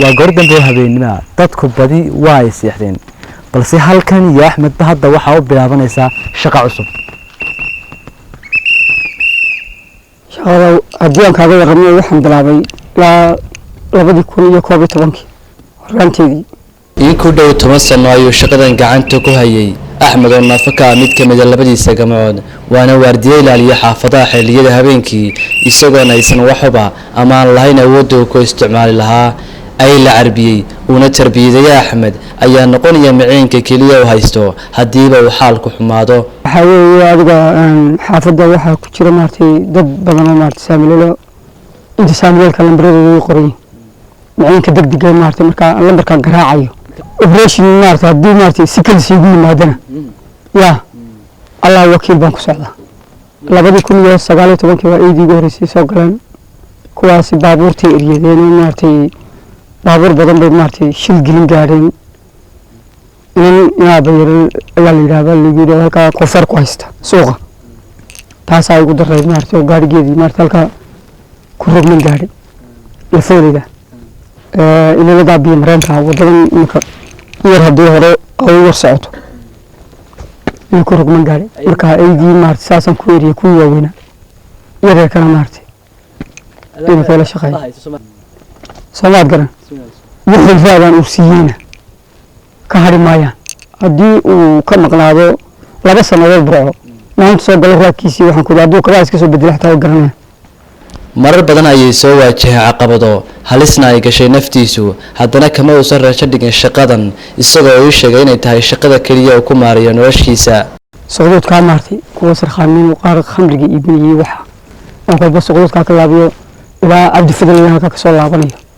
وقردن بو هبينما dadku badi way seexdeen balse halkan iyo Axmed ba hadda waxa uu bilaabanaysa shaqo cusub shaqada adduunka kaaga warramay waxaan bilaabay la 2012 horaanteedii in ku dhow 10 sano ayuu shaqadan gacanta ku hayay Axmed oo nafaka mid kamid ah labadiisa gamacood waana waardiye ilaaliye xaafadaha xilliyada habeenkii isagoo aysan waxba ama aan lahayn awood uu ku isticmaali lahaa ay la carbiyay una tarbiyay Axmed ayaa noqonaya maciinka kaliya oo haysto hadiiba uu xaalku xumaado waxa weeye adiga xaafada waxa ku jira maartay dad badan oo maartay saamilelo inta saamilelka lambarada qoray maciinka degdega maartay marka lambarka garaacayo operation maartay hadii maartay si kala sii yimaadana ya Allah wakiil baan ku socdaa 2019 waa eedii horeysay soo galeen kuwaas baabuurtii eriyadeen maartay baabuur badan bay maartay shil gelin gaareen in bayr la yiraahdo ligido halka qofar ku haysta suuqa taas ay ugu daray maartay gaarigeedii maartay halka ku rogman gaaray la foolida ilaa la biyo mareenta wadadan marka yar hadii hore oo war socoto in ku rogman gaaray marka eedii maartay saasan ku eriyay ku waaweyna yar kana maartay in kala shaqay Soomaad garan wixii faadan u siiyeen ka harimaayaan hadii uu ka maqnaado laba sanadood burco maanta soo galay raadkiisii waxaan ku dhaaduu ka iska soo bedel xataa garanay marar badan ayay soo waajahay caqabado halisna ay gashay naftiisu haddana kama uu soo raasha dhigin shaqadan isagoo uu sheegay inay tahay shaqada kaliya oo ku maariyo noloshiisa socodka ka maartay kuwa sarxaamin oo qaar khamriga iibinayay waxa oo ka socodka ka laabiyo ilaa abdi fadlan ka soo laabanayo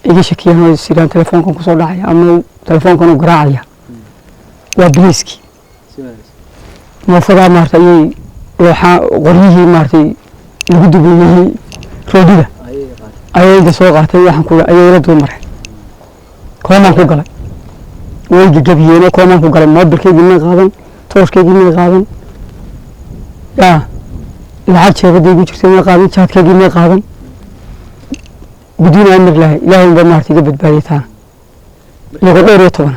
iga shakiyaan sidaan telefoonkan ku soo dhacay ama telefoonkan uu garaacaya waa biliski ma fada maartay waxa qoriyii maartay lagu dubiyay roodida ayay soo qaatay waxaan ku ayay la dumaray kooman ku galay way gabiyeen kooman ku galay mobilkeedii ma qaadan tooshkeedii ma qaadan ya lacag jeebadii ugu jirtay ma qaadan jaadkeedii ma qaadan بدون أمر الله إلهي بمارتي قبل باليتان لقد أريتونا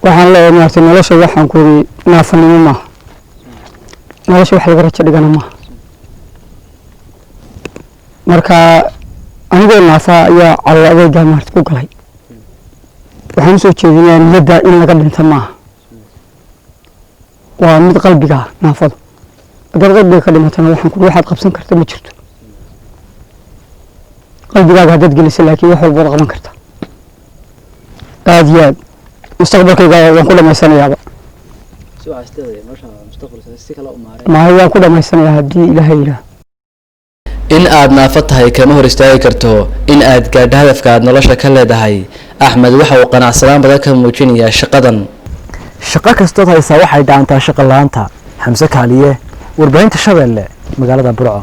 وحن الله مارتي نلاش وحن كوري نافني ما نلاش وحل غير تشدقنا ما مركا أنا قول نافا يا على أول جال مارتي كوكلاي وحن سوي شيء ندى إن لقد نتماه ومد قلبي جاه نافض أقدر قلبي كلمتنا وحن كل واحد قبسن كرت مجرته قلبي هذا جلس لكن يحب رغم كرته هذا مستقبلك يقول ما يسنى يابا سو عستوي مستقبل استكلا ما هو كل ما يسنى هدي إلهي له in aad naafatahay kama hor istaagi karto in aad gaadho hadafka aad nolosha ka leedahay Axmed waxa uu qanacsanaan badan ka muujinayaa shaqadan shaqo kasta haysa waxay dhaantaa shaqo laanta Xamse Kaaliye warbaahinta Shabeelle magaalada Burco